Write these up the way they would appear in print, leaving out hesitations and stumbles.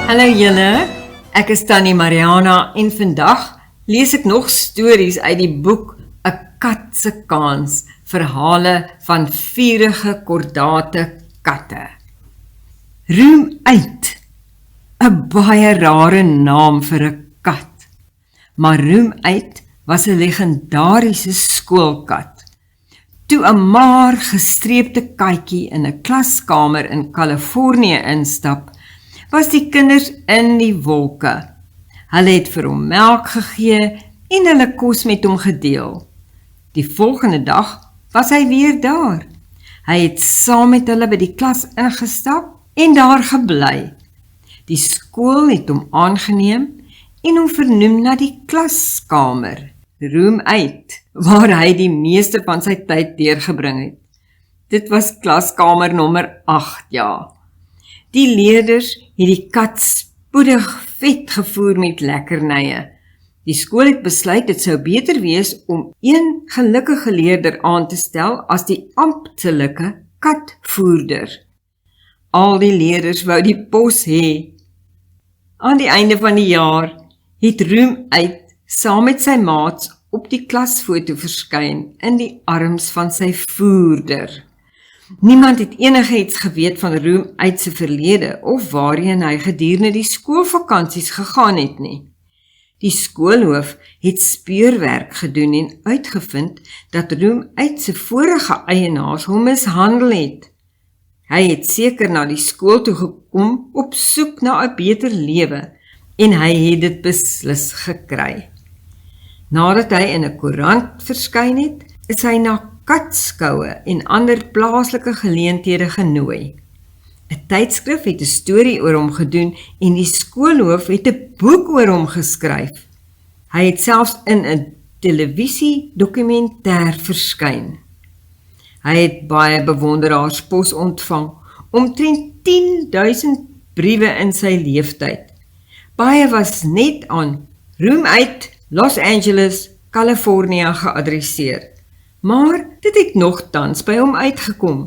Hallo julle, ek is Tannie Mariana en vandag lees ek nog stories uit die boek 'n Kat se Kans, verhale van vurige kordate katte. Roem uit, 'n baie rare naam vir 'n kat, maar Roem uit was 'n legendariese skoolkat. Toe 'n maar gestreepte katjie in 'n klaskamer in Kalifornië instap, was die kinders in die wolke. Hulle het vir hom melk gegee en hulle kos met hom gedeel. Die volgende dag was hy weer daar. Hy het saam met hulle by die klas ingestap en daar gebly. Die skool het hom aangeneem en hom vernoem na die klaskamer, Roem uit, waar hy die meeste van sy tyd deurgebring het. Dit was klaskamer nommer 8, ja. Die leerders het die kat spoedig vet gevoer met lekkernye. Die skool het besluit dit sou beter wees om een gelukkige leerder aan te stel as die amptelike katvoerder. Al die leerders wou die pos hê. Aan die einde van die jaar het Roem uit saam met sy maats op die klasfoto verskyn in die arms van sy voerder. Niemand het enigiets geweet van Roem uit sy verlede of waarheen hy gedurende die skoolvakansies gegaan het nie. Die skoolhoof het speurwerk gedoen en uitgevind dat Roem uit sy vorige eienaars hom mishandel het. Hy het seker na die skool toe gekom op soek na 'n beter lewe en hy het dit beslis gekry. Nadat hy in 'n koerant verskyn het, is hy na katskoue en ander plaaslike geleenthede genooi. 'n Tydskrif het 'n storie oor hom gedoen en die skoolhoof het 'n boek oor hom geskryf. Hy het selfs in 'n televisiedokumentêr verskyn. Hy het baie bewonderaarspos ontvang, omtrent 10.000 briewe in sy leeftyd. Baie was net aan Roem uit, Los Angeles, Kalifornië geadresseer. Maar dit het nogtans by hom uitgekom.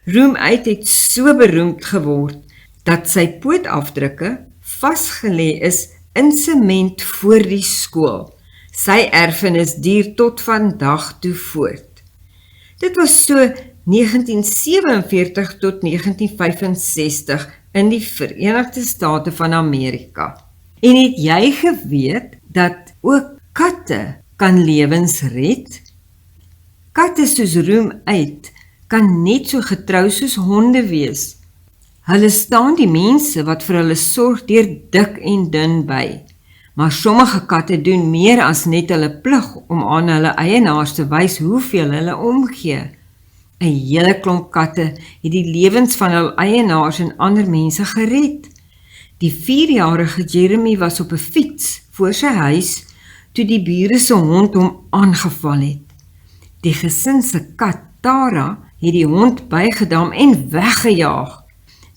Roem uit het so beroemd geword, dat sy pootafdrukke vasgelê is in sement voor die skool. Sy erfenis duur tot vandag toe voort. Dit was so 1947 tot 1965 in die Verenigde State van Amerika. En het jy geweet dat ook katte kan lewens red? Katte soos Roem uit kan net so getrou soos honde wees. Hulle staan die mense wat vir hulle sorg deur dik en dun by. Maar sommige katte doen meer as net hulle plig om aan hulle eienaars te wys hoeveel hulle omgee. 'n Hele klomp katte het die lewens van hul eienaars en ander mense gered. Die 4-jarige Jeremy was op 'n fiets voor sy huis toe die bure se hond hom aangeval het. Die gesin se kat, Tara, het die hond bygedam en weggejaag.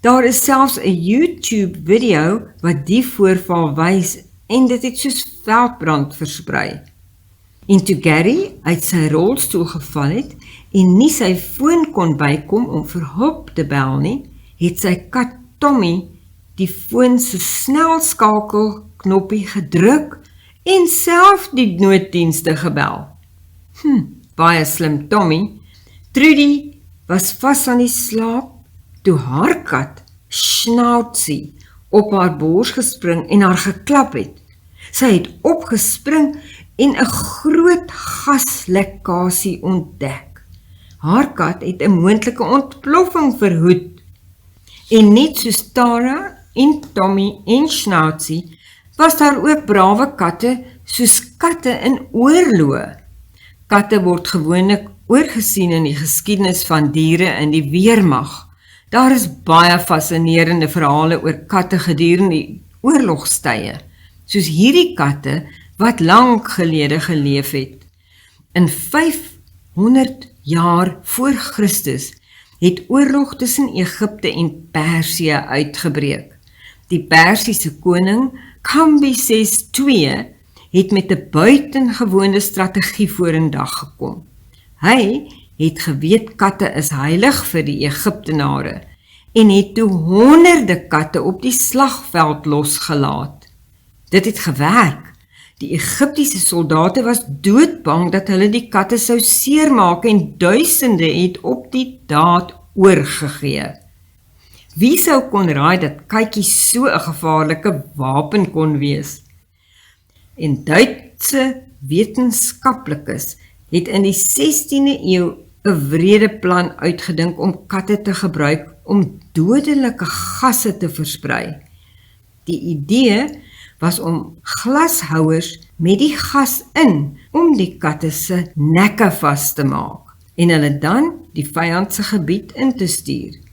Daar is selfs 'n YouTube video wat die voorval wys en dit het soos veldbrand versprei. En toe Gary uit sy rolstoel geval het en nie sy foon kon bykom om vir hulp te bel nie, het sy kat Tommy die foon se snelskakelknoppie gedruk en self die nooddienste gebel. Baie slim Tommy. Trudy was vas aan die slaap toe haar kat, Schnauzie, op haar bors gespring en haar geklap het. Sy het opgespring en 'n groot gaslekkasie ontdek. Haar kat het 'n moontlike ontploffing verhoed. En net soos Tara en Tommy en Schnauzie, was daar ook brawe katte soos katte in oorlog. Katte word gewoonlik oorgesien in die geskiedenis van diere in die weermag. Daar is baie fascinerende verhale oor katte gedurende die oorlogstye, soos hierdie katte wat lank gelede geleef het. In 500 jaar voor Christus het oorlog tussen Egipte en Persië uitgebreek. Die Persiese koning Kambises II het met 'n buitengewone strategie vorendag gekom. Hy het geweet katte is heilig vir die Egiptenare en het toe honderde katte op die slagveld losgelaat. Dit het gewerk. Die Egiptiese soldate was doodbang dat hulle die katte sou seermaak en duisende het op die daad oorgegee. Wie sou kon raai dat katjies so 'n gevaarlike wapen kon wees? En Duitse wetenskaplikes het in die 16de eeu 'n wrede plan uitgedink om katte te gebruik om dodelike gasse te versprei. Die idee was om glashouers met die gas in om die katte se nekke vas te maak en hulle dan die vyand se gebied in te stuur.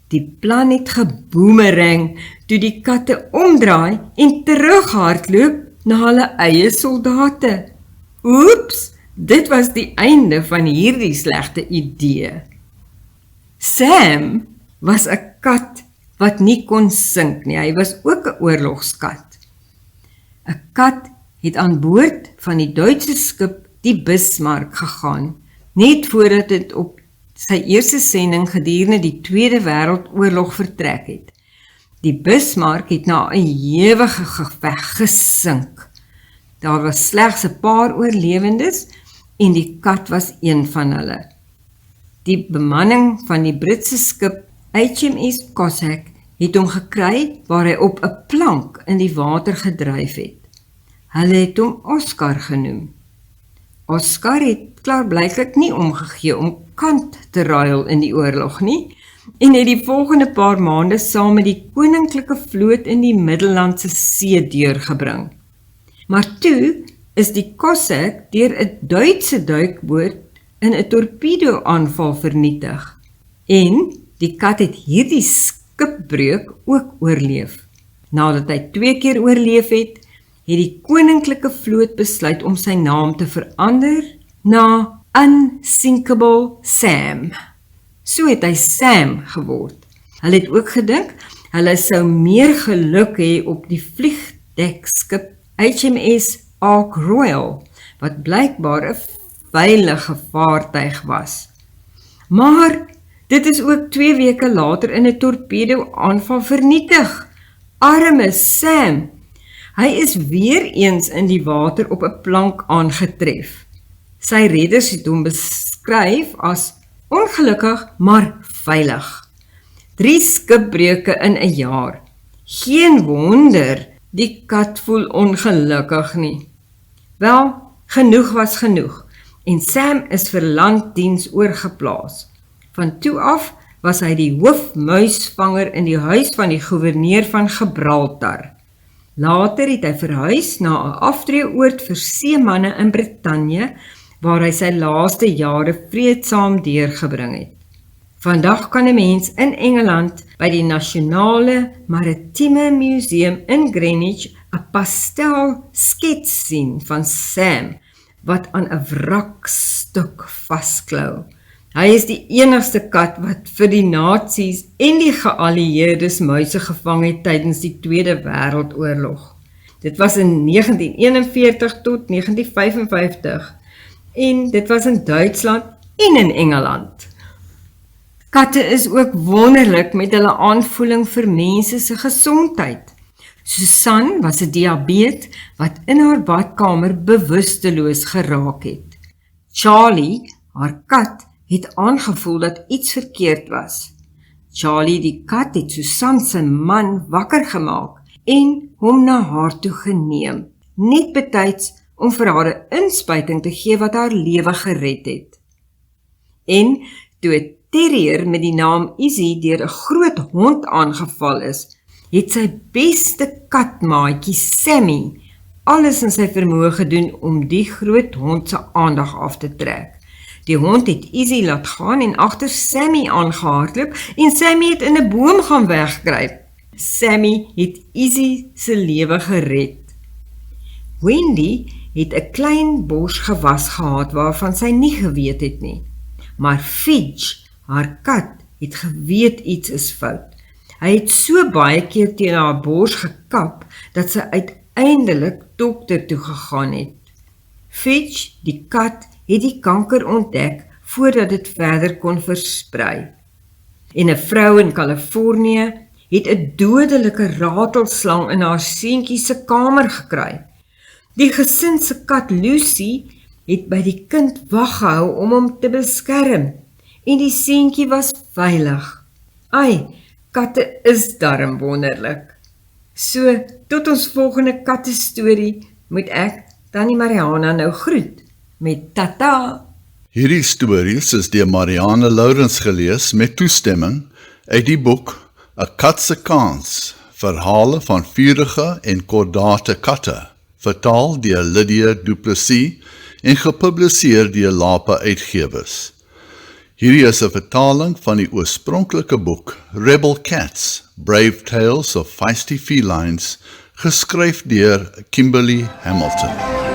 Die plan het geboomerang toe die katte omdraai en terughardloop na hulle eie soldate. Oeps, dit was die einde van hierdie slegte idee. Sam was 'n kat wat nie kon sink nie, hy was ook 'n oorlogskat. 'n Kat het aan boord van die Duitse skip die Bismarck gegaan, net voordat dit op sy eerste sending gedurende die Tweede Wêreldoorlog vertrek het. Die Bismarck het na 'n ewige geveg gesink. Daar was slegs 'n paar oorlewendes en die kat was een van hulle. Die bemanning van die Britse skip HMS Cossack het hom gekry waar hy op 'n plank in die water gedryf het. Hulle het hom Oscar genoem. Oscar het klaarblyklik nie omgegee om kant te ruil in die oorlog nie en het die volgende paar maande saam met die koninklike vloot in die Middellandse See deurgebring. Maar toe is die Cossack deur 'n Duitse duikboot in 'n torpedo-aanval vernietig. En die kat het hierdie skipbreuk ook oorleef. Nadat hy 2 keer oorleef het die koninklike vloot besluit om sy naam te verander na Unsinkable Sam. So het hy Sam geword. Hulle het ook gedink, hulle sou meer geluk hê op die vliegdekskip HMS Ark Royal, wat blykbaar 'n veilige vaartuig was. Maar dit is ook 2 weke later in 'n torpedo-aanval vernietig. Arme Sam! Hy is weer eens in die water op 'n plank aangetref. Sy redders het hom beskryf as ongelukkig, maar veilig. 3 skipbreuke in 'n jaar. Geen wonder, die kat voel ongelukkig nie. Wel, genoeg was genoeg, en Sam is vir landdiens oorgeplaas. Van toe af was hy die hoofmuisvanger in die huis van die goewerneur van Gibraltar. Later het hy verhuis na 'n aftreeoord vir seemanne in Brittanje, waar hy sy laaste jare vreedsaam deurgebring het. Vandag kan 'n mens in Engeland by die Nasionale Maritieme Museum in Greenwich 'n pastel skets sien van Sam, wat aan 'n wrakstuk vasklou. Hy is die enigste kat wat vir die Nazi's en die geallieerdes muise gevang het tydens die Tweede Wêreldoorlog. Dit was in 1941 tot 1955 en dit was in Duitsland en in Engeland. Katte is ook wonderlik met hulle aanvoeling vir mense se gesondheid. Susan was 'n diabetes wat in haar badkamer bewusteloos geraak het. Charlie, haar kat, het aangevoel dat iets verkeerd was. Charlie die kat het Susan se man wakker gemaak en hom na haar toe geneem, net betyds om vir haar 'n inspuiting te gee wat haar lewe gered het. En toe 'n terrier met die naam Izzy deur 'n groot hond aangeval is, het sy beste katmaatjie Sammy alles in sy vermoë gedoen om die groot hond se aandag af te trek. Die hond het Izzy laat gaan en agter Sammy aangehardloop en Sammy het in 'n boom gaan wegkruip. Sammy het Izzy se lewe gered. Wendy het 'n klein bos gewas gehad waarvan sy nie geweet het nie. Maar Fidge, haar kat, het geweet iets is fout. Hy het so baie keer teen haar bors gekap dat sy uiteindelik dokter toe gegaan het. Fidge, die kat, het die kanker ontdek voordat dit verder kon versprei. En 'n vrou in Kalifornië het 'n dodelike ratelslang in haar seentjie se kamer gekry. Die gesin se kat Lucy het by die kind waggehou om hom te beskerm en die seentjie was veilig. Ai, katte is darm wonderlik. So, tot ons volgende katte storie moet ek Tannie Mariana nou groet met tata. Hierdie stories is deur Marianne Lourens gelees met toestemming uit die boek 'n Kat se Kans, verhale van vurige en kordate katte, vertaal deur Lydia Du Plessis en gepubliseer deur Lapa Uitgewers. Hierdie is 'n vertaling van die oorspronklike boek Rebel Cats, Brave Tales of Feisty Felines, geskryf deur Kimberly Hamilton.